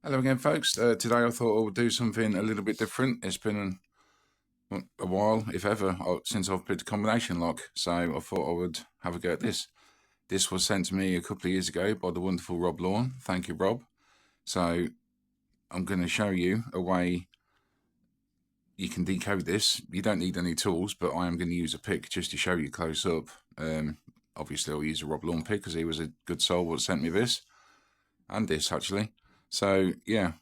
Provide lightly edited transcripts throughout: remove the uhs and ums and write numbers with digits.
Hello again, folks. Today I thought I would do something a little bit different. It's been a while, if ever, since I've played the combination lock, so I thought I would have a go at this. This was sent to me a couple of years ago by the wonderful Rob Lawn. Thank you, Rob. So I'm going to show you a way you can decode this. You don't need any tools, but I am going to use a pick just to show you close up. Obviously, I'll use a Rob Lawn pick because he was a good soul that sent me this, and this actually. So yeah,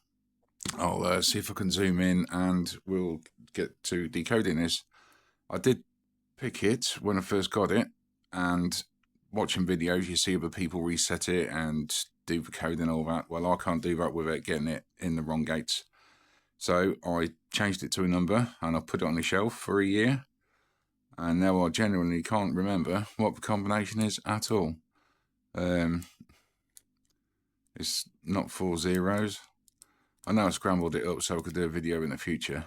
I'll see if I can zoom in and we'll get to decoding this. I did pick it when I first got it, and watching videos you see other people reset it and do the code and all that. Well, I can't do that without getting it in the wrong gates. So I changed it to a number and I put it on the shelf for a year, and now I genuinely can't remember what the combination is at all. It's not 4 zeros. I know I scrambled it up so I could do a video in the future.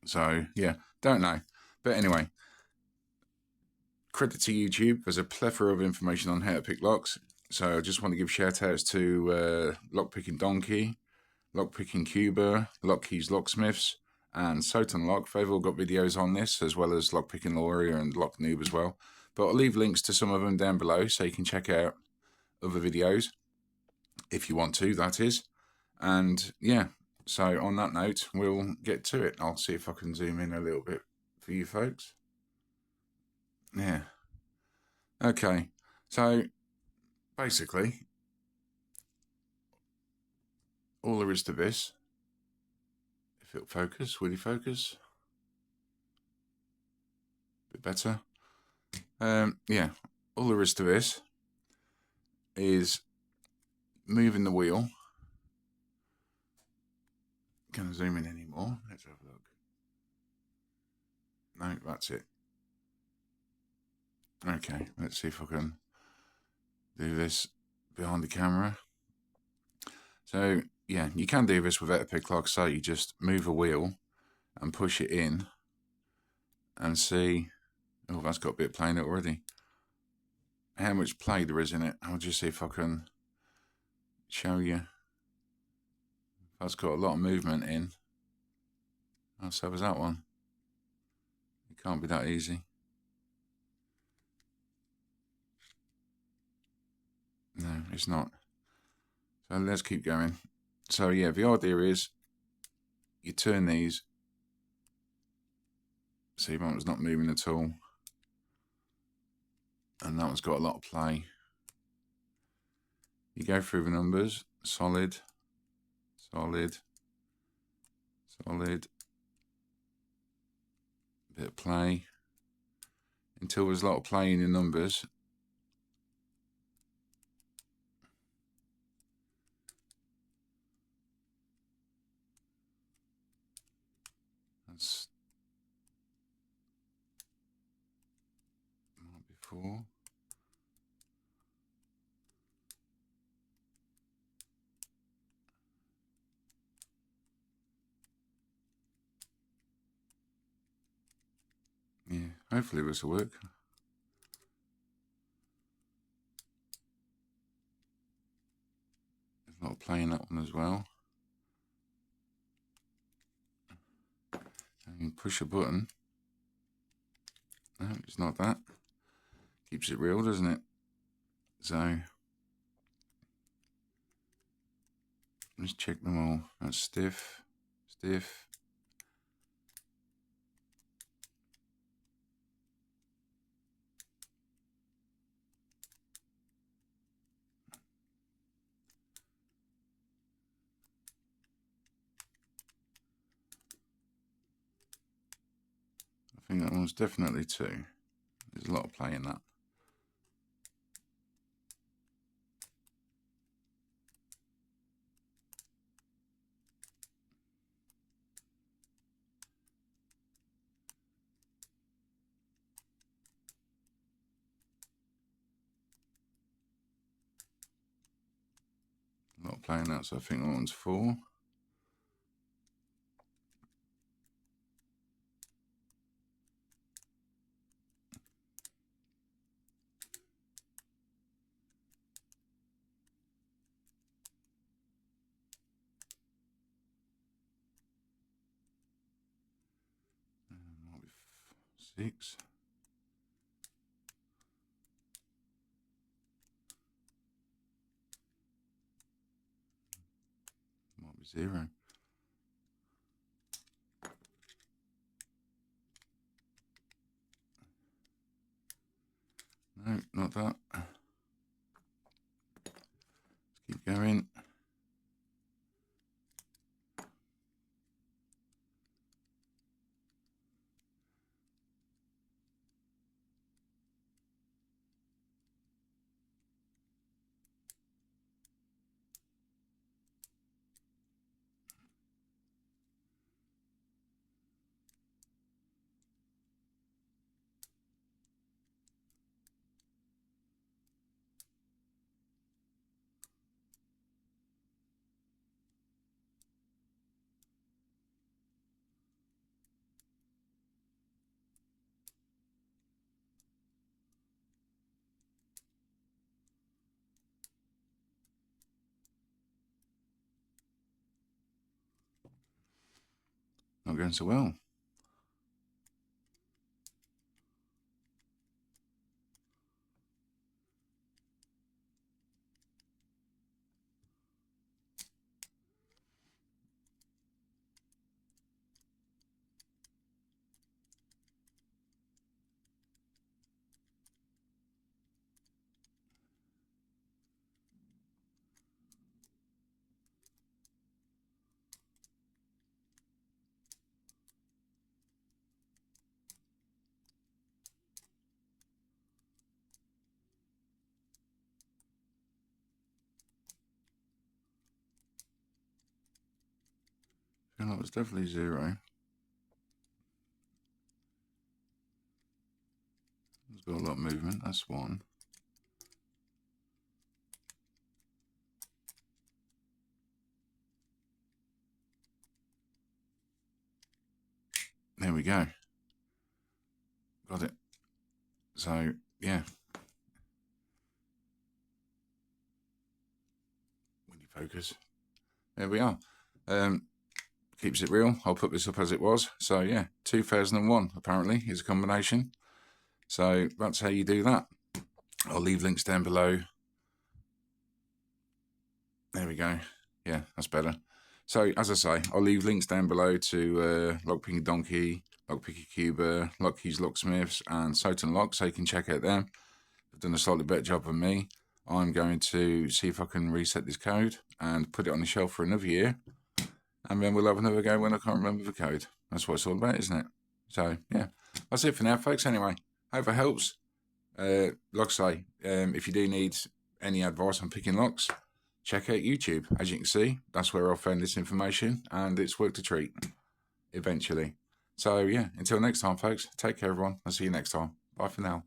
So yeah, don't know. But anyway, credit to YouTube. There's a plethora of information on how to pick locks. So I just want to give shout outs to Lockpicking Donkey, Lockpicking Cuba, Lockkeys Locksmiths, and Soton Lock. They've all got videos on this, as well as Lockpicking Lawyer and Lock Noob as well. But I'll leave links to some of them down below so you can check out other videos if you want to, that is. And yeah, so on that note, we'll get to it. I'll see if I can zoom in a little bit for you folks. Yeah. Okay, so basically, all there is to this, if it'll focus, will you focus? A bit better. Yeah, all there is to this is moving the wheel. Can I zoom in anymore? Let's have a look. No, that's it. Okay, let's see if I can do this behind the camera. So yeah, you can do this without a pick lock. So you just move a wheel and push it in and see. Oh, that's got a bit of play in it already. How much play there is in it. I'll just see if I can show you. That's got a lot of movement in. Oh, so was that one. It can't be that easy. No, it's not. So let's keep going. So yeah, the idea is you turn these. See, that one's not moving at all. And that one's got a lot of play. You go through the numbers, solid, solid, solid, bit of play, until there's a lot of play in the numbers. That's not before. Yeah, hopefully this will work. There's a lot of play in that one as well. And you push a button. No, it's not that. Keeps it real, doesn't it? So let's check them all. That's stiff, stiff. I think that one's definitely 2. There's a lot of play in that. A lot of play in that, so I think that one's 4. 6. Might be 0. No, not that. Let's keep going. Not going so well. I feel like it was definitely 0. There's got a lot of movement. That's 1. There we go. Got it. So, yeah. When you focus. There we are. Keeps it real. I'll put this up as it was. So, yeah, 2001 apparently is a combination. So, that's how you do that. I'll leave links down below. There we go. Yeah, that's better. So, as I say, I'll leave links down below to Lockpicking Donkey, Lockpicker Cuba, Lockkeys Locksmiths, and Soten Lock, so you can check out them. They've done a slightly better job than me. I'm going to see if I can reset this code and put it on the shelf for another year. And then we'll have another go when I can't remember the code. That's what it's all about, isn't it? So, yeah, that's it for now, folks. Anyway, hope it helps. Like I say, if you do need any advice on picking locks, check out YouTube. As you can see, that's where I found this information, and it's worked a treat eventually. So, yeah, until next time, folks, take care, everyone. I'll see you next time. Bye for now.